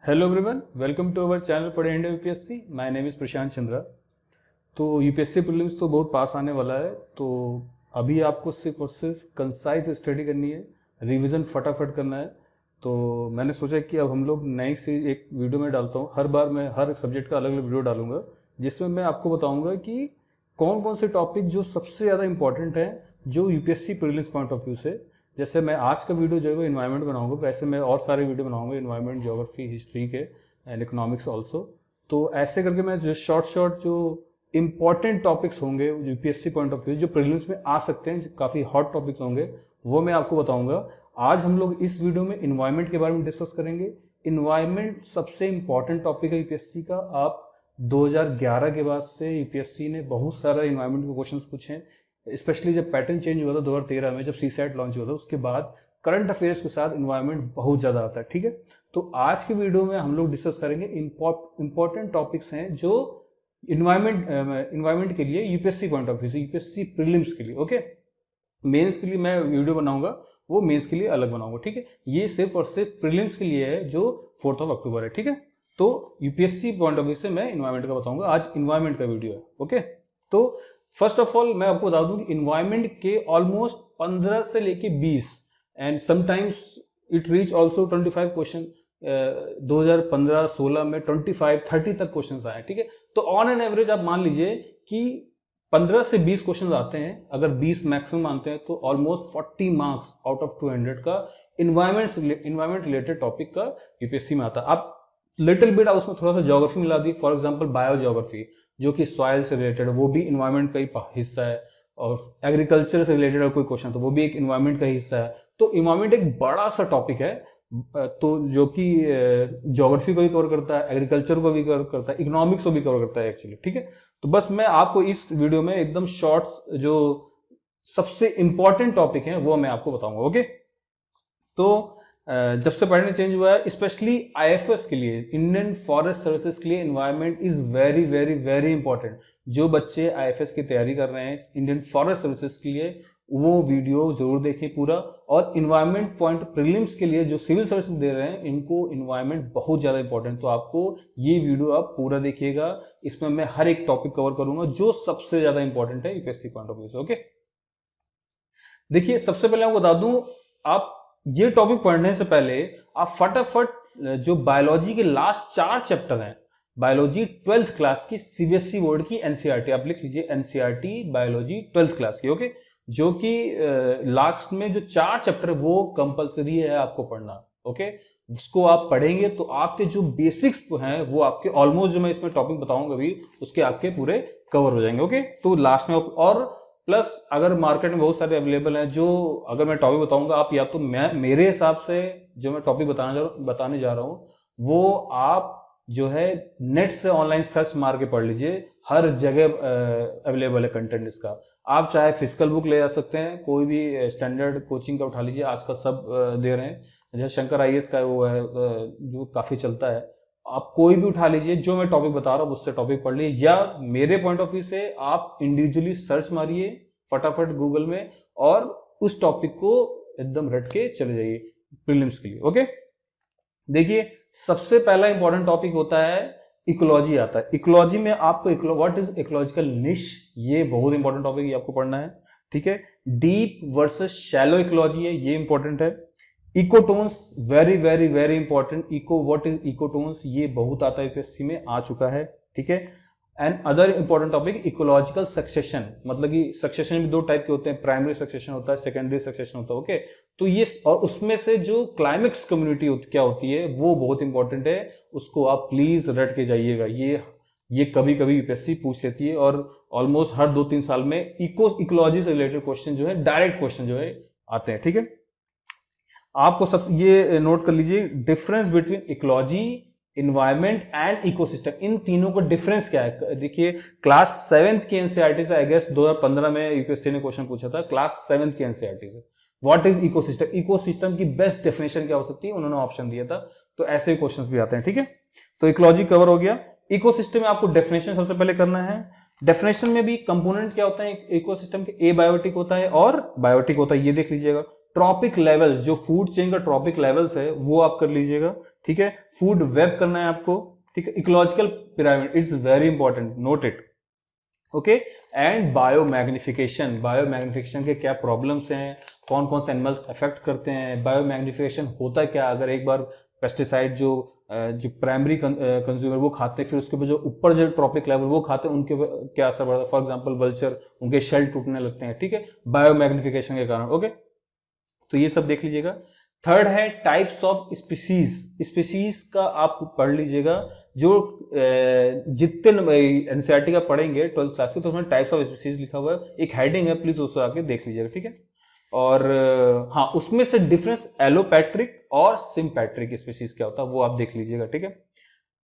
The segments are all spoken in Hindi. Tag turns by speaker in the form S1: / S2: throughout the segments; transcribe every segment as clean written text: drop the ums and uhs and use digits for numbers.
S1: Hello everyone, welcome to our channel Padhe India UPSC. My name is Prashant Chandra. तो यूपीएससी प्रीलिम्स तो बहुत पास आने वाला है, तो अभी आपको सिर्फ और सिर्फ कंसाइज स्टडी करनी है, रिवीजन फटाफट करना है। तो मैंने सोचा कि अब हम लोग नई सी एक वीडियो में डालता हूँ। हर बार मैं हर सब्जेक्ट का अलग अलग वीडियो डालूंगा, जिसमें मैं आपको बताऊंगा कि कौन कौन से टॉपिक जो सबसे ज़्यादा इंपॉर्टेंट हैं जो UPSC prelims point of view से। जैसे मैं आज का वीडियो जो है वो इन्वायरमेंट बनाऊंगा, वैसे मैं और सारे वीडियो बनाऊंगा इन्वायरमेंट, ज्योग्राफी, हिस्ट्री के एंड इकोनॉमिक्स ऑल्सो। तो ऐसे करके मैं जो शॉर्ट जो इंपॉर्टेंट टॉपिक्स होंगे यूपीएससी पॉइंट ऑफ व्यू, जो प्रीलिम्स में आ सकते हैं, काफ़ी हॉट टॉपिक्स होंगे, वो मैं आपको बताऊंगा। आज हम लोग इस वीडियो में इन्वायरमेंट के बारे में डिस्कस करेंगे। इन्वायरमेंट सबसे इंपॉर्टेंट टॉपिक है यूपीएससी का। आप 2011 के बाद से यूपीएससी ने बहुत सारा इन्वायरमेंट के क्वेश्चन पूछे हैं, स्पेशली जब पैटर्न चेंज हुआ था 2013 में, जब सीसैट लॉन्च हुआ था, उसके बाद करंट अफेयर्स के साथ इन्वायरमेंट बहुत ज़्यादा आता है। ठीक है, तो आज के वीडियो में हम लोग डिस्कस करेंगे इंपॉर्टेंट टॉपिक्स हैं जो इन्वायरमेंट के लिए यूपीएससी पॉइंट ऑफ व्यू से, यूपीएससी प्रीलिम्स के लिए। ओके, मेंस के लिए मैं वीडियो बनाऊंगा, वो मेंस के लिए अलग बनाऊंगा। ठीक है, ये सिर्फ और सिर्फ प्रीलिम्स के लिए है जो 4 अक्टूबर है। ठीक है, तो यूपीएससी पॉइंट ऑफ व्यू से मैं इन्वायरमेंट का बताऊंगा। आज इन्वायरमेंट का वीडियो है। ओके, तो फर्स्ट ऑफ ऑल मैं आपको बता दूं कि इन्वायरमेंट के ऑलमोस्ट 15 से लेके 20 and sometimes it reach also 25 question. 2015-16 में 25-30 तक क्वेश्चन आए। ठीक है, तो ऑन एन एवरेज आप मान लीजिए कि 15 से 20 क्वेश्चन आते हैं। अगर 20 मैक्सिमम आते हैं तो ऑलमोस्ट 40 मार्क्स आउट ऑफ 200 का इन्वायरमेंट रिलेटेड टॉपिक का यूपीएससी में आता है। आप लिटिल बिट उसमें थोड़ा सा ज्योग्राफी मिला दी, फॉर एग्जाम्पल बायो ज्योग्राफी जो कि सॉइल से रिलेटेड है, वो भी इन्वायरमेंट का ही हिस्सा है। और एग्रीकल्चर से रिलेटेड अगर कोई क्वेश्चन तो वो भी एक इन्वायरमेंट का ही हिस्सा है। तो इन्वायरमेंट एक बड़ा सा टॉपिक है, तो जो कि ज्योग्राफी को भी कवर करता है, एग्रीकल्चर को भी कवर करता है, इकोनॉमिक्स को भी कवर करता है एक्चुअली। ठीक है, तो बस मैं आपको इस वीडियो में एकदम शॉर्ट जो सबसे इंपॉर्टेंट टॉपिक है वो मैं आपको बताऊंगा। ओके, तो जब से पैटर्न चेंज हुआ है, स्पेशली आईएफएस के लिए, इंडियन फॉरेस्ट सर्विसेज के लिए environment is very very very important. जो बच्चे आईएफएस की तैयारी कर रहे हैं इंडियन फॉरेस्ट सर्विसेज के लिए, वो वीडियो जरूर देखें पूरा। और इन्वायरमेंट पॉइंट प्रीलिम्स के लिए जो सिविल सर्विसेज दे रहे हैं, इनको इन्वायरमेंट बहुत ज्यादा इंपॉर्टेंट। तो आपको ये वीडियो आप पूरा देखिएगा, इसमें मैं हर एक टॉपिक कवर करूंगा जो सबसे ज्यादा इंपॉर्टेंट है यूपीएससी पॉइंट ऑफ व्यू से। ओके, देखिए सबसे पहले आपको बता दूं, आप ये टॉपिक पढ़ने से पहले आप फटाफट जो बायोलॉजी के लास्ट 4 चैप्टर हैं, बायोलॉजी 12th क्लास की सीबीएसई बोर्ड की एनसीईआरटी, आप लिख लीजिए एनसीईआरटी बायोलॉजी 12th क्लास की। ओके, जो कि लास्ट में जो 4 चैप्टर है वो कंपलसरी है आपको पढ़ना। ओके, उसको आप पढ़ेंगे तो आपके जो बेसिक्स हैं वो आपके ऑलमोस्ट, जो मैं इसमें टॉपिक बताऊंगा अभी, उसके आपके पूरे कवर हो जाएंगे। ओके, तो लास्ट में और प्लस अगर मार्केट में बहुत सारे अवेलेबल हैं, जो अगर मैं टॉपिक बताऊंगा आप, या तो मैं मेरे हिसाब से जो मैं टॉपिक बताने जा रहा हूं वो आप जो है नेट से ऑनलाइन सर्च मार के पढ़ लीजिए, हर जगह अवेलेबल है कंटेंट इसका। आप चाहे फिजिकल बुक ले जा सकते हैं, कोई भी स्टैंडर्ड कोचिंग का उठा लीजिए, आजकल सब दे रहे हैं। जैसे शंकर आईएएस का वो है जो काफी चलता है, आप कोई भी उठा लीजिए, जो मैं टॉपिक बता रहा हूं उससे टॉपिक पढ़ लीजिए, या मेरे पॉइंट ऑफ व्यू से आप इंडिविजुअली सर्च मारिए फटाफट गूगल में और उस टॉपिक को एकदम रट के चले जाइए प्रीलिम्स के लिए। ओके, देखिए सबसे पहला इंपॉर्टेंट टॉपिक होता है इकोलॉजी आता है। इकोलॉजी में आपको व्हाट इज इकोलॉजिकल निश, ये बहुत इंपॉर्टेंट टॉपिक है, आपको पढ़ना है। ठीक है, डीप वर्सेस शैलो इकोलॉजी है, ये इंपॉर्टेंट है। Ecotones very very very important. What is ecotones, ये बहुत आता है यूपीएससी में, आ चुका है। ठीक है, and other important topic ecological succession, मतलब कि सक्सेशन भी 2 टाइप के होते हैं, प्राइमरी सक्सेशन होता है, सेकेंडरी सक्सेशन होता है। ओके, तो ये और उसमें से जो क्लाइमेक्स कम्युनिटी क्या होती है वो बहुत इंपॉर्टेंट है, उसको आप प्लीज रट के जाइएगा। ये कभी कभी यूपीएससी पूछ लेती है और ऑलमोस्ट हर 2-3 साल में इकोलॉजी से रिलेटेड क्वेश्चन जो है, डायरेक्ट क्वेश्चन जो है आते हैं। ठीक है, आपको सब ये नोट कर लीजिए, difference between ecology, environment and ecosystem, इन तीनों का डिफरेंस क्या है। देखिए क्लास 7th की एनसीईआरटी से, आई गेस 2015 में यूपीएससी ने क्वेश्चन पूछा था क्लास 7th की एनसीईआरटी से, व्हाट इज इकोसिस्टम, इकोसिस्टम की बेस्ट डेफिनेशन क्या हो सकती है, उन्होंने ऑप्शन दिया था। तो ऐसे क्वेश्चंस भी आते हैं। ठीक है, तो इकोलॉजी कवर हो गया। इकोसिस्टम में आपको डेफिनेशन सबसे पहले करना है। डेफिनेशन में भी कंपोनेंट क्या होता है इकोसिस्टम के, एबायोटिक होता है और बायोटिक होता है, ये देख लीजिएगा। ट्रॉपिक लेवल्स, जो फूड चेन का ट्रॉपिक लेवल्स है वो आप कर लीजिएगा। ठीक है। फूड वेब करना है आपको, ठीक है। Ecological pyramid, it's very important, note it, okay. And biomagnification, biomagnification के क्या प्रॉब्लम्स हैं, कौन कौन से एनिमल्स अफेक्ट करते हैं, बायोमैग्निफिकेशन होता क्या, अगर एक बार पेस्टिसाइड जो प्राइमरी कंज्यूमर वो खाते हैं, फिर उसके बाद जो ऊपर जो ट्रॉपिक लेवल वो खाते हैं, उनके क्या असर पड़ता है। फॉर एग्जांपल वल्चर, उनके शेल टूटने लगते हैं, ठीक है, बायोमैग्निफिकेशन के कारण, ओके। तो ये सब देख लीजिएगा। थर्ड है टाइप्स ऑफ स्पीसीज, स्पीसीज का आप पढ़ लीजिएगा, जो जितने एनसीईआरटी का पढ़ेंगे 12th क्लास के, तो उसमें टाइप्स ऑफ स्पीसीज लिखा हुआ है, एक हेडिंग है, प्लीज उसको आके देख लीजिएगा, ठीक है। और हाँ, उसमें से डिफरेंस एलोपैट्रिक और सिम्पैट्रिक स्पीसीज क्या होता है वो आप देख लीजिएगा, ठीक है।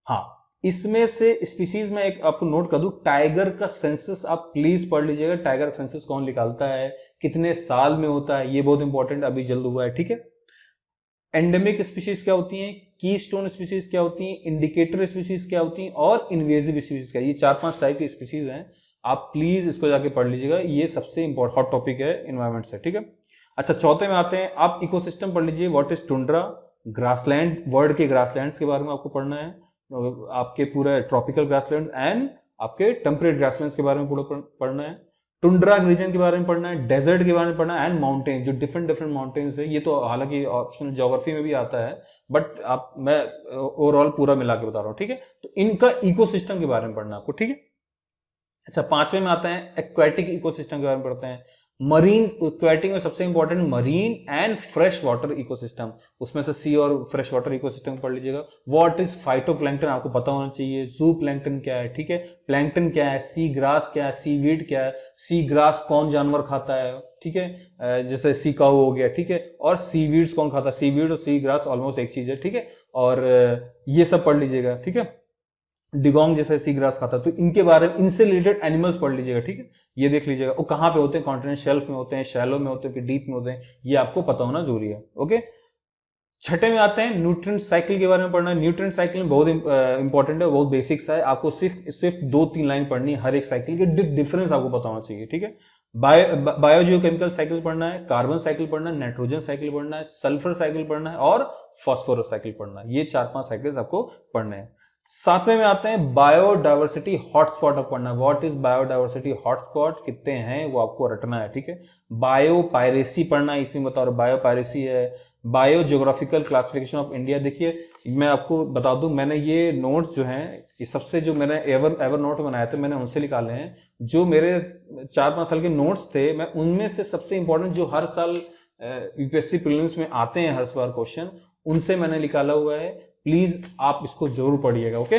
S1: हाँ, इसमें से स्पीसीज में एक आपको नोट कर दूं, टाइगर का सेंसस आप प्लीज पढ़ लीजिएगा। टाइगर का सेंसस कौन निकालता है, कितने साल में होता है, ये बहुत इंपॉर्टेंट, अभी जल्द हुआ है, ठीक है। एंडेमिक स्पीसीज क्या होती हैं, कीस्टोन स्पीसीज क्या होती हैं, इंडिकेटर स्पीसीज क्या होती हैं, और इन्वेजिव स्पीसीज क्या, ये 4-5 टाइप की स्पीसीज हैं। आप प्लीज इसको जाके पढ़ लीजिएगा, ये सबसे इंपॉर्टेंट हॉट टॉपिक है एनवायरमेंट से, ठीक है। अच्छा, चौथे में आते हैं, आप इकोसिस्टम पढ़ लीजिए। What is tundra, grassland, world के ग्रासलैंड्स के बारे में आपको पढ़ना है, आपके पूरे ट्रॉपिकल ग्रासलैंड एंड आपके टेम्परेट ग्रासलैंड्स के बारे में पूरा पढ़ना है। टुंड्रा रीजन के बारे में पढ़ना है, डेजर्ट के बारे में पढ़ना है, एंड माउंटेन, जो डिफरेंट डिफरेंट माउंटेन्स है। ये तो हालांकि ऑप्शनल ज्योग्राफी में भी आता है, बट मैं ओवरऑल पूरा मिला के बता रहा हूँ, ठीक है। तो इनका इकोसिस्टम के बारे में पढ़ना है आपको, ठीक है। अच्छा, 5वें में आते हैं, एक्वेटिक इकोसिस्टम के बारे में पढ़ते हैं। मरीन, एक्वेटिक में सबसे important marine and fresh water ecosystem, उसमें से सी और फ्रेश वाटर इकोसिस्टम पढ़ लीजिएगा। व्हाट इज फाइटोप्लैंक्टन, आपको पता होना चाहिए। जू प्लैंक्टन क्या है, ठीक है। प्लैंक्टन क्या है, सी ग्रास क्या है, सी वीड क्या है, सी ग्रास कौन जानवर खाता है, ठीक है, जैसे सी काऊ हो गया, ठीक है। और सी वीड्स कौन खाता है, सी वीड और सी ग्रास ऑलमोस्ट एक चीज है, ठीक है। और ये सब पढ़ लीजिएगा, ठीक है। डिगोंग जैसे सी ग्रास खाता है, तो इनके बारे में, इनसे रिलेटेड एनिमल्स पढ़ लीजिएगा, ठीक है। ये देख लीजिएगा, वो कहाँ पे होते हैं, कॉन्टिनेंट शेल्फ में होते हैं, शैलो में होते हैं कि डीप में होते हैं, ये आपको पता होना जरूरी है, ओके। छठे में आते हैं, न्यूट्रिएंट साइकिल के बारे में पढ़ना है। न्यूट्रिएंट साइकिल में बहुत इंपॉर्टेंट है, बहुत बेसिक्स है, आपको सिर्फ 2-3 लाइन पढ़नी है हर एक साइकिल के, डिफरेंस आपको पता होना चाहिए, ठीक है। बायोजियोकेमिकल साइकिल पढ़ना है, कार्बन साइकिल पढ़ना है, नाइट्रोजन साइकिल पढ़ना है, सल्फर साइकिल पढ़ना है, और फॉस्फोरस साइकिल पढ़ना है। ये 4-5 साइकिल्स आपको पढ़ने हैं। 7वें में आते हैं, बायोडाइवर्सिटी हॉटस्पॉट आप पढ़ना है। व्हाट इज बायोडाइवर्सिटी हॉटस्पॉट, कितने हैं वो आपको रटना है, ठीक है। बायोपायरेसी पढ़ना है, इसमें बता रहा, बायोपायरेसी है। Bio geographical classification of India, देखिए मैं आपको बता दूं, मैंने ये नोट्स जो हैं, ये सबसे जो मैंने एवर नोट बनाए थे, मैंने उनसे निकाले हैं। जो मेरे 4-5 साल के नोट्स थे, मैं उनमें से सबसे इंपॉर्टेंट जो हर साल यूपीएससी प्रीलिम्स में आते हैं हर बार क्वेश्चन, उनसे मैंने निकाला हुआ है। प्लीज आप इसको जरूर पढ़िएगा, ओके।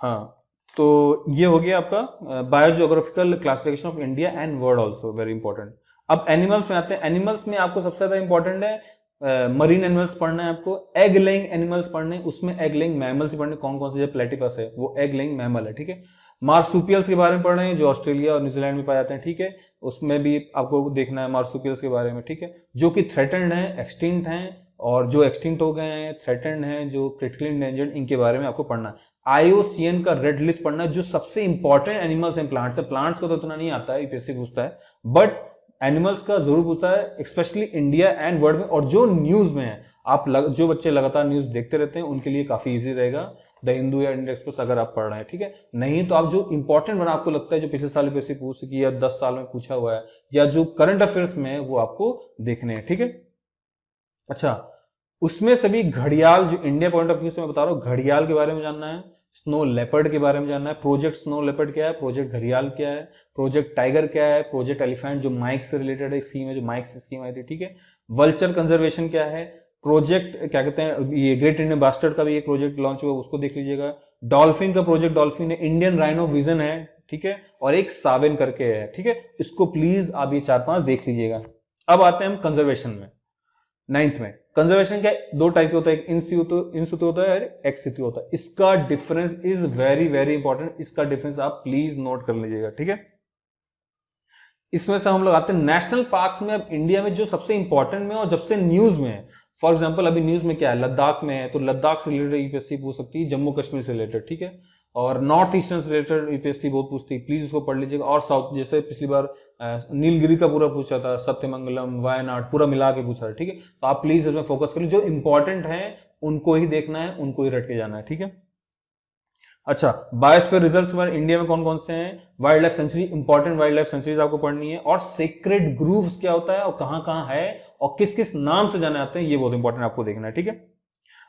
S1: हाँ, तो ये हो गया आपका biogeographical classification of India and world also, very important. अब एनिमल्स में आते हैं। एनिमल्स में आपको सबसे ज्यादा इंपॉर्टेंट है मरीन एनिमल्स पढ़ना है आपको, एग लेइंग एनिमल्स पढ़ने, उसमें एग लेइंग मैमल्स पढ़ने, कौन कौन से, जो प्लेटिपस है वो एग लेइंग मैमल है, ठीक है। मार्सुपियल्स के बारे में पढ़ रहे हैं, जो ऑस्ट्रेलिया और न्यूजीलैंड में पाए जाते हैं, ठीक है। उसमें भी आपको देखना है मार्सुपियल्स के बारे में, ठीक है, जो कि थ्रेटेंड है, एक्सटिंक्ट हैं, और जो एक्सटिंक्ट हो गए हैं, थ्रेटेंड हैं, जो क्रिटिकली इंडेंजर्ड, इनके बारे में आपको पढ़ना है। आईयूसीएन का रेड लिस्ट पढ़ना है, जो सबसे इंपॉर्टेंट एनिमल्स हैं प्लांट्स है। प्लांट्स को तो इतना नहीं आता है, यूपीएससी पूछता है, बट एनिमल्स का जरूर पूछता है, स्पेशली इंडिया एंड वर्ल्ड में। और जो न्यूज में है, जो बच्चे लगातार न्यूज देखते रहते हैं, उनके लिए काफी इजी रहेगा द हिंदू या इंडिया एक्सप्रेस अगर आप पढ़ रहे हैं, ठीक है। नहीं तो आप जो इंपॉर्टेंट बना, आपको लगता है जो पिछले साल यूपीएससी पूछ सकी या 10 साल में पूछा हुआ है, या जो करंट अफेयर्स में है, वो आपको देखने हैं, ठीक है। अच्छा, उसमें से भी घड़ियाल, जो इंडिया पॉइंट ऑफ व्यू से मैं बता रहा हूँ, घड़ियाल के बारे में जानना है, स्नो लेपर्ड के बारे में जानना है। प्रोजेक्ट स्नो लेपर्ड क्या है, प्रोजेक्ट घड़ियाल क्या है, प्रोजेक्ट टाइगर क्या है, प्रोजेक्ट एलिफेंट जो माइक से रिलेटेड है, स्कीम है जो माइक से स्कीम आई थी, ठीक है। वल्चर कंजर्वेशन क्या है, प्रोजेक्ट क्या कहते हैं, ये ग्रेट इंडियन बास्टर्ड का भी एक प्रोजेक्ट लॉन्च हुआ, उसको देख लीजिएगा। डॉल्फिन का प्रोजेक्ट डॉल्फिन है, इंडियन राइनो विजन है, ठीक है, और एक सावेन करके है, ठीक है। इसको प्लीज आप ये 4-5 देख लीजिएगा। अब आते हैं हम कंजर्वेशन में, 9th में। कंजर्वेशन क्या है, 2 टाइप के होता है, इन सितु होता है और एक्स सितु होता है। इसका difference is very very important, इसका डिफरेंस आप प्लीज नोट कर लीजिएगा, ठीक है। इसमें से हम लोग आते हैं नेशनल पार्क्स में। अब इंडिया में जो सबसे इंपॉर्टेंट में और जब से न्यूज में है, फॉर एग्जांपल अभी न्यूज में क्या है, लद्दाख में है, तो लद्दाख से रिलेटेड यूपीएससी पूछ सकती है, जम्मू कश्मीर से रिलेटेड, ठीक है। और नॉर्थ ईस्टर्न से रिलेटेड यूपीएससी बहुत पूछती है, प्लीज उसको पढ़ लीजिएगा। और साउथ, जैसे पिछली बार नीलगिरी का पूरा पूछा था, सत्यमंगलम, वायनाड पूरा मिला के पूछा है, ठीक है। तो आप प्लीज इसमें फोकस करिए, जो इंपॉर्टेंट है उनको ही देखना है, उनको ही रट के जाना है, ठीक है। अच्छा, बायोस्फीयर रिजर्व्स में इंडिया में कौन कौन से हैं, wild life sanctuary, important wild life sanctuaries आपको पढ़नी है, और सेक्रेड ग्रूव्स क्या होता है और कहां कहां है और किस किस नाम से जाने आते हैं, ये बहुत इंपॉर्टेंट आपको देखना है, ठीक है।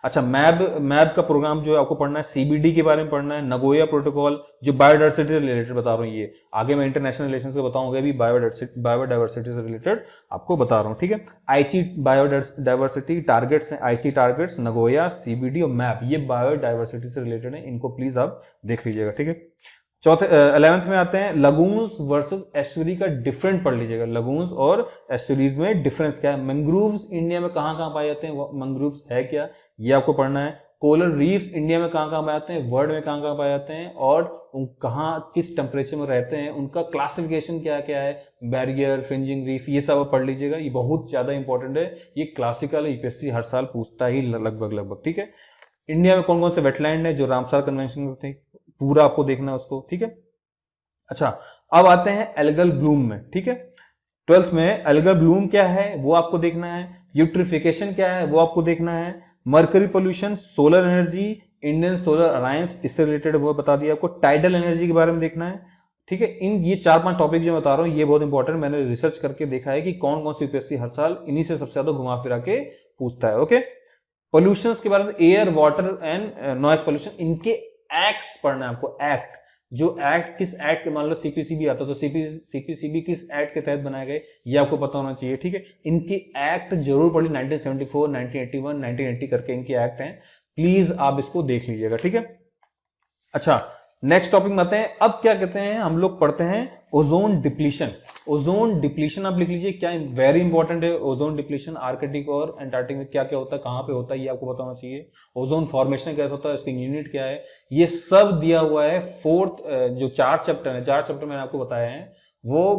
S1: अच्छा, मैब का प्रोग्राम जो है आपको पढ़ना है, सीबीडी के बारे में पढ़ना है, नगोया प्रोटोकॉल जो बायोडाइवर्सिटी से रिलेटेड बता रहा हूँ, ये आगे मैं इंटरनेशनल रिलेशन से बताऊंगा, भी बायोडाइवर्सिटी से रिलेटेड आपको बता रहा हूँ, ठीक है। आईची बायोडाइवर्सिटी टारगेट्स हैं, आईची टारगेट्स, नगोया, सीबीडी और मैप, ये बायोडाइवर्सिटी से रिलेटेड है, इनको प्लीज आप देख लीजिएगा, ठीक है। चौथे 11th में आते हैं, लगून्स वर्सेस एस्चुरी का डिफरेंट पढ़ लीजिएगा, लगून्स और एस्चुरीज में डिफरेंस क्या है, मैंग्रोव्स इंडिया में कहां कहां पाए जाते हैं, मैंग्रोव्स है क्या, ये आपको पढ़ना है। कोरल रीफ्स इंडिया में कहां कहां पाए जाते हैं, वर्ल्ड में कहां कहां पाए जाते हैं, और कहां किस टेम्परेचर में रहते हैं, उनका क्लासिफिकेशन क्या क्या है, बैरियर, फ्रिंजिंग रीफ, ये सब आप पढ़ लीजिएगा, ये बहुत ज्यादा इंपॉर्टेंट है, ये क्लासिकल यूपीएससी हर साल पूछता ही लगभग, ठीक है। इंडिया में कौन कौन से वेटलैंड है जो रामसार कन्वेंशन करते हैं, पूरा आपको देखना है उसको, ठीक है। अच्छा, अब आते हैं एल्गल ब्लूम में, ठीक है। 12th में एल्गल ब्लूम क्या है वो आपको देखना है, यूट्रिफिकेशन क्या है वो आपको देखना है, mercury pollution, solar energy, Indian solar alliance, इससे रिलेटेड वो बता दिया आपको, टाइडल एनर्जी के बारे में देखना है, ठीक है। इन ये 4-5 टॉपिक जो मैं बता रहा हूं ये बहुत इंपॉर्टेंट, मैंने रिसर्च करके देखा है कि कौन कौन सी यूपीएससी हर साल इन्हीं से सबसे ज्यादा घुमा फिरा के पूछता है, ओके। पोल्यूशन के बारे में, air, water and noise pollution, इनके एक्ट्स पढ़ना है आपको, एक्ट, जो एक्ट किस एक्ट के, मान लो सीपीसीबी आता तो सीपीसीबी किस एक्ट के तहत बनाए गए ये आपको पता होना चाहिए, ठीक है। इनकी एक्ट जरूर पढ़ी, 1974, 1981, 1980 करके इनकी एक्ट हैं, प्लीज आप इसको देख लीजिएगा, ठीक है। अच्छा, नेक्स्ट टॉपिक में आते हैं, अब क्या कहते हैं हम लोग पढ़ते हैं ओजोन डिप्लीशन। ओजोन डिप्लीशन आप लिख लीजिए, क्या वेरी इंपॉर्टेंट है ओजोन डिप्लीशन, आर्कटिक और एंटार्क्टिक में क्या क्या होता है, कहां पे होता है, ये आपको पता होना चाहिए। ओजोन फॉर्मेशन कैसा होता है, इसकी यूनिट क्या है, ये सब दिया हुआ है। फोर्थ जो 4 चैप्टर है, 4 चैप्टर मैंने आपको बताया है, वो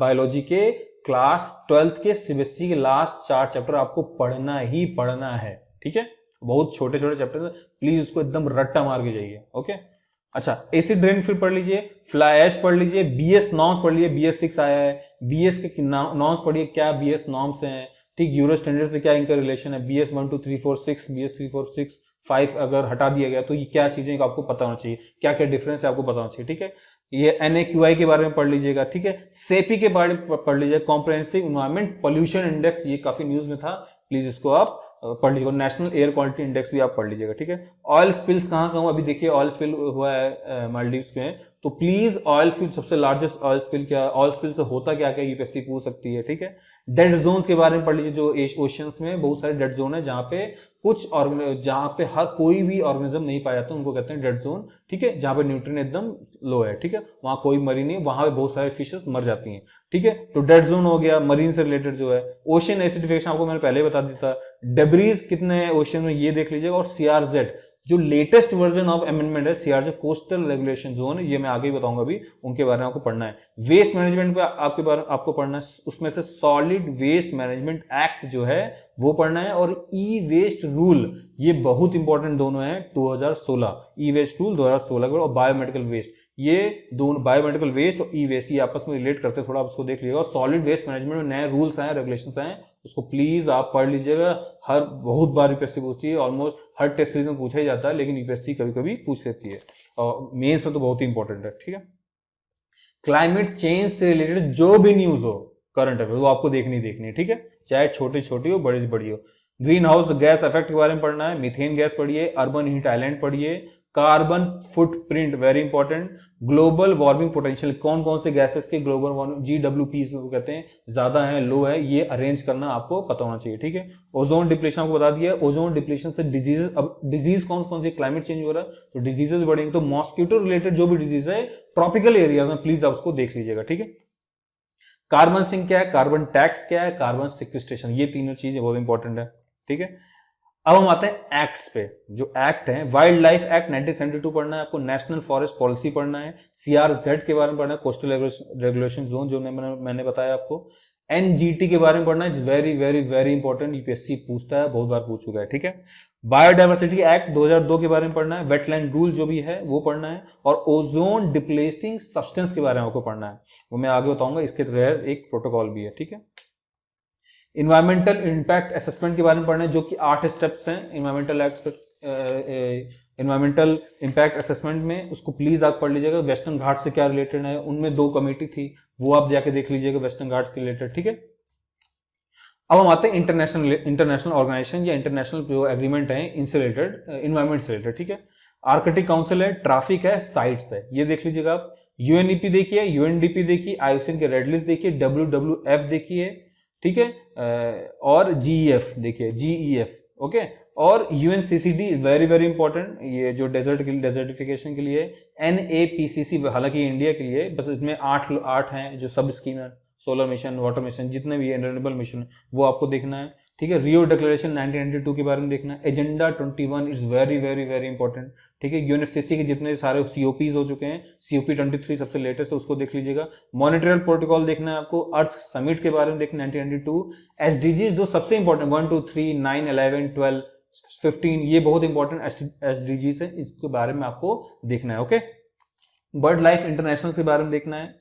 S1: बायोलॉजी के क्लास 12th के सीबीएसई के लास्ट 4 चैप्टर आपको पढ़ना ही पढ़ना है, ठीक है। बहुत छोटे छोटे चैप्टर है, प्लीज उसको एकदम रट्टा मार के जाइए, ओके। अच्छा, एसिड रेन फिर पढ़ लीजिए, फ्लाई ऐश पढ़ लीजिए, बीएस नॉर्म्स पढ़ लीजिए, बीएस 6 आया है, बीएस के नॉर्म्स पढ़िए, क्या बीएस नॉर्म्स हैं, ठीक, यूरो स्टैंडर्ड से क्या इनका रिलेशन है, बीएस 1 2 3 4 6, बीएस 3 4 6 5 अगर हटा दिया गया तो ये क्या चीजें आपको पता होना चाहिए, क्या क्या डिफरेंस है आपको पता होना चाहिए, ठीक है। ये NAQI के बारे में पढ़ लीजिएगा, ठीक है। सेपी के बारे में पढ़ लीजिएगा, कॉम्प्रिहेंसिव इन्वायरमेंट पोल्यूशन इंडेक्स, ये काफी न्यूज में था, प्लीज इसको आप पढ़ लीजिएगा। नेशनल एयर क्वालिटी इंडेक्स भी आप पढ़ लीजिएगा, ठीक है। ऑयल स्पिल्स कहाँ कहाँ, अभी देखिए ऑयल स्पिल हुआ है मालदीव्स में, तो प्लीज ऑयल स्पिल, सबसे लार्जेस्ट ऑयल स्पिल क्या, ऑयल स्पिल से होता क्या क्या यूपीएससी पूछ सकती है, ठीक है। डेड जोन्स के बारे में पढ़ लीजिए, जो ओशियंस में बहुत सारे डेड जोन है जहां पे जहां पे हर कोई भी ऑर्गेनिज्म नहीं पाया जाता, उनको कहते हैं डेड जोन, ठीक है। जहां पे न्यूट्रिएंट एकदम लो है, ठीक है, वहां कोई मरी नहीं, वहां पे बहुत सारे फिशेस मर जाती हैं, ठीक है। तो डेड जोन हो गया, मरीन से रिलेटेड जो है। ओशियन एसिडिफिकेशन आपको मैंने पहले बता दिया था, डेब्रीज कितने हैं ओशियन में ये देख लीजिएगा, और सीआरजेड जो लेटेस्ट वर्जन ऑफ अमेंडमेंट है, सीआरजेड कोस्टल रेगुलेशन जोन, ये मैं आगे बताऊंगा अभी, उनके बारे में आपको पढ़ना है। वेस्ट मैनेजमेंट पे आपको पढ़ना है, उसमें से सॉलिड वेस्ट मैनेजमेंट एक्ट जो है वो पढ़ना है, और ई वेस्ट रूल, ये बहुत इंपॉर्टेंट दोनों है 2016, ई वेस्ट रूल 2016, और बायोमेडिकल वेस्ट, ये दोनों बायोमेडिकल वेस्ट और ई वेस्ट ये आपस में रिलेट करते हैं, थोड़ा आप उसको देख लीजिएगा। और सॉलिड वेस्ट मैनेजमेंट में नए रूल्स आए, रेगुलेशंस आए, उसको प्लीज आप पढ़ लीजिएगा। हर बहुत बार यूपीएससी पूछती है, ऑलमोस्ट हर टेस्ट सीरीज में पूछा ही जाता है, लेकिन यूपीएससी कभी कभी पूछ लेती है, और मेंस में तो बहुत ही इंपॉर्टेंट है, ठीक है। क्लाइमेट चेंज से रिलेटेड जो भी न्यूज हो करंट अफेयर, वो आपको देखनी है, ठीक है, चाहे छोटी छोटी हो बड़ी से बड़ी हो। ग्रीन हाउस गैस इफेक्ट के बारे में पढ़ना है, मीथेन गैस पढ़िए, अर्बन हीट आइलैंड पढ़िए, carbon footprint very important, global warming potential, कौन कौन से गैसेस के ग्लोबल वार्मिंग GWP कहते हैं, ज्यादा है लो है, ये अरेंज करना आपको पता होना चाहिए, ठीक है। ओजोन डिप्लीशन आपको बता दिया, ओजोन डिप्लीशन से डिजीज, अब डिजीज कौन कौन सी, क्लाइमेट चेंज हो रहा है तो डिजीजेस बढ़ेंगे, तो मॉस्किटो रिलेटेड जो भी डिजीज है ट्रॉपिकल एरिया में प्लीज आप उसको देख लीजिएगा, ठीक है। कार्बन सिंक क्या है, कार्बन टैक्स क्या है, कार्बन सिक्विस्ट्रेशन, ये तीनों चीजें बहुत इंपॉर्टेंट है, ठीक है। अब हम आते हैं एक्ट्स पे, जो एक्ट है, वाइल्ड लाइफ एक्ट 1972 पढ़ना है आपको, नेशनल फॉरेस्ट पॉलिसी पढ़ना है, CRZ के बारे में पढ़ना है, कोस्टल रेगुलेशन जोन जो मैंने बताया आपको, NGT के बारे में पढ़ना है, very very very important, UPSC पूछता है, बहुत बार पूछ चुका है, ठीक है। बायोडाइवर्सिटी एक्ट 2002 के बारे में पढ़ना है, वेटलैंड रूल जो भी है वो पढ़ना है, और ओजोन डिप्लेटिंग सब्सटेंस के बारे में आपको पढ़ना है, वो मैं आगे बताऊंगा। इसके तहत एक प्रोटोकॉल भी है, ठीक है। इन्वायरमेंटल इंपैक्ट असेसमेंट के बारे में पढ़ना है, जो कि 8 स्टेप्स हैं इन्वायरमेंटल इंपैक्ट असेसमेंट में, उसको प्लीज आप पढ़ लीजिएगा। वेस्टर्न घाट से क्या रिलेटेड है, उनमें 2 कमेटी थी, वो आप जाके देख लीजिएगा वेस्टर्न घाट के रिलेटेड, ठीक है। अब हम आते हैं इंटरनेशनल ऑर्गेनाइजेशन या इंटरनेशनल जो एग्रीमेंट है इनसे रिलेटेड, इन्वायरमेंट से रिलेटेड, ठीक है। आर्कटिक काउंसिल है, ट्रैफिक है, साइट्स है, ये देख लीजिएगा आप। यूएनईपी देखिए, यूएनडीपी देखिए, आईयूसीएन के रेड लिस्ट देखिए, डब्ल्यूडब्ल्यूएफ देखिए, ठीक है, और जीईएफ देखिए, जीईएफ, ओके। और यूएनसीसीडी वेरी वेरी इंपॉर्टेंट, ये जो डेजर्टिफिकेशन के लिए, एनएपीसीसी हालांकि इंडिया के लिए बस, इसमें 8 हैं जो सब स्कीम है, सोलर मिशन, वाटर मिशन, जितने भी रिन्यूएबल मिशन वो आपको देखना है, ठीक है। रियो डिक्लेरेशन 1992 के बारे में देखना है। Agenda 21 is very very very important, ठीक है। यूएनएफसीसी के जितने सारे सीओपीज हो चुके हैं, सीओपी 23 सबसे लेटेस्ट है, उसको देख लीजिएगा। मॉनिटरियल प्रोटोकॉल देखना है आपको, अर्थ समिट के बारे में देखना 1992। एसडीजीज जो सबसे इंपॉर्टेंट 1, 2, 3, 9, 11, 12, 15, ये बहुत इंपॉर्टेंट एसडीजीज है, इसके बारे में आपको देखना है, ओके। बर्ड लाइफ इंटरनेशनल के बारे में देखना है।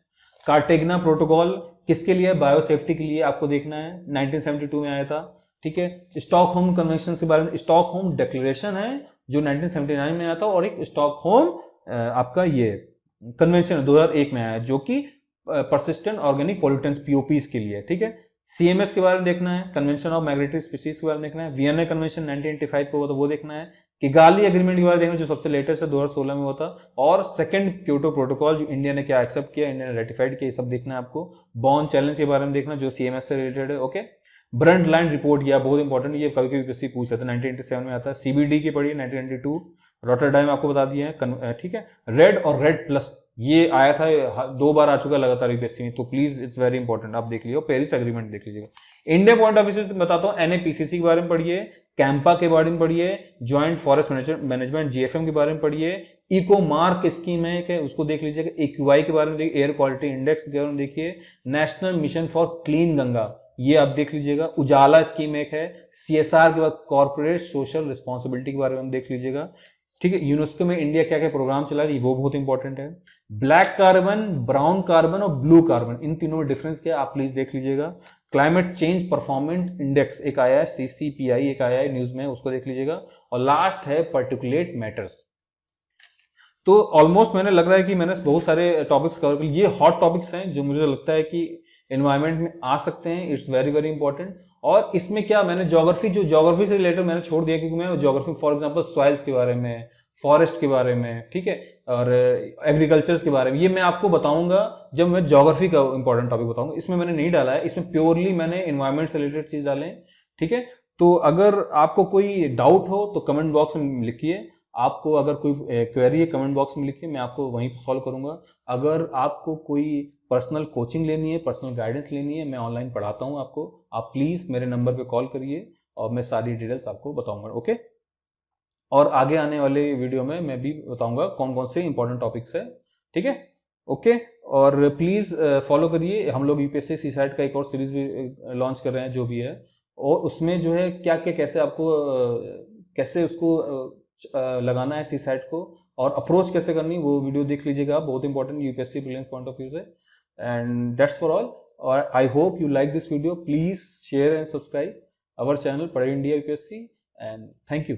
S1: कार्टेगना प्रोटोकॉल किसके लिए, बायोसेफ्टी के लिए आपको देखना है, 1972 में आया था, ठीक है। स्टॉकहोम कन्वेंशन के बारे में, स्टॉकहोम डिक्लेरेशन है जो 1979 में आया था, और एक स्टॉकहोम आपका ये कन्वेंशन 2001 में आया, जो कि परसिस्टेंट ऑर्गेनिक पॉल्यूटेंट्स पीओपीज के लिए, ठीक है। सीएमएस के बारे में देखना है, कन्वेंशन ऑफ माइग्रेटरी स्पीसीज के बारे में देखना है। वियना कन्वेंशन 1985 को, तो वो देखना है। किगाली एग्रीमेंट के बारे में देखना, जो सबसे लेटेस्ट है 2016 में हुआ था। और सेकंड क्योटो प्रोटोकॉल जो इंडिया ने क्या एक्सेप्ट किया, इंडिया ने रेटिफाइड किया, ये सब देखना है आपको। बॉर्न चैलेंज के बारे में देखना, जो सीएमएस से रिलेटेड है, ओके। ब्रंट लाइन रिपोर्ट किया, बहुत इंपॉर्टेंट, ये कभी कभी यूपीएससी पूछ लेता है, 1987 में आता है। सीबीडी की पढ़ी 1992, रॉटरडाम आपको बता दिया है, ठीक है। रेड और रेड प्लस ये आया था, 2 बार आ चुका लगातार यूपीएससी में, तो प्लीज इट्स वेरी इंपॉर्टेंट, आप देख लीजिए। पेरिस एग्रीमेंट देख लीजिएगा। इंडिया पॉइंट ऑफ व्यू से बताता हूँ, एनएपीसीसी के बारे में पढ़िए, कैंपा के बारे में पढ़िए, ज्वाइंट फॉरेस्ट मैनेजमेंट जीएफएम के बारे में पढ़िए, इको मार्क स्कीम है उसको देख लीजिएगा, एक्यूआई के बारे में देखिए, एयर क्वालिटी इंडेक्स के बारे में देखिए, national mission for clean Ganga ये आप देख लीजिएगा, उजाला स्कीम एक है, सीएसआर के बाद कॉर्पोरेट सोशल रिस्पॉन्सिबिलिटी के बारे में देख लीजिएगा, ठीक है। यूनेस्को में इंडिया क्या क्या प्रोग्राम चला रही है वो बहुत इंपॉर्टेंट है। ब्लैक कार्बन, ब्राउन कार्बन और ब्लू कार्बन, इन तीनों में डिफरेंस क्या है आप प्लीज देख लीजिएगा। क्लाइमेट चेंज परफॉर्मेंस इंडेक्स एक आया है, सीसीपीआई एक आया है न्यूज में, उसको देख लीजिएगा। और लास्ट है पर्टिकुलेट मैटर्स। तो ऑलमोस्ट मैंने लग रहा है कि मैंने बहुत सारे टॉपिक्स कवर किए, ये हॉट टॉपिक्स हैं जो मुझे लगता है कि एनवायरमेंट में आ सकते हैं, इट्स वेरी वेरी इंपॉर्टेंट। और इसमें क्या मैंने ज्योग्राफी से रिलेटेड मैंने छोड़ दिया, क्योंकि मैं ज्योग्राफी फॉर एग्जांपल सॉइल्स के बारे में, फॉरेस्ट के बारे में, ठीक है, और एग्रीकल्चर के बारे में, ये मैं आपको बताऊंगा जब मैं ज्योग्राफी का इंपॉर्टेंट टॉपिक बताऊंगा। इसमें मैंने नहीं डाला है, इसमें प्योरली मैंने एनवायरमेंट से रिलेटेड चीज डाले, ठीक है। तो अगर आपको कोई डाउट हो तो कमेंट बॉक्स में लिखिए, आपको अगर कोई क्वेरी है कमेंट बॉक्स में लिखिए, मैं आपको वहीं पर सॉल्व करूंगा। अगर आपको कोई पर्सनल कोचिंग लेनी है, पर्सनल गाइडेंस लेनी है, मैं ऑनलाइन पढ़ाता हूं आपको, आप प्लीज मेरे नंबर पे कॉल करिए और मैं सारी डिटेल्स आपको बताऊंगा, ओके। और आगे आने वाले वीडियो में मैं भी बताऊंगा कौन कौन से इंपॉर्टेंट टॉपिक्स है, ठीक है, ओके। और प्लीज फॉलो करिए, हम लोग यूपीएससी सीसैट का एक और सीरीज भी लॉन्च कर रहे हैं जो भी है, और उसमें जो है क्या क्या कैसे आपको कैसे उसको लगाना है सीसैट को, और अप्रोच कैसे करनी, वो वीडियो देख लीजिएगा आप, बहुत important UPSC prelims point of view से। एंड दैट्स फॉर ऑल, और I hope you like this video, please share and subscribe our channel Padhe India UPSC, and thank you.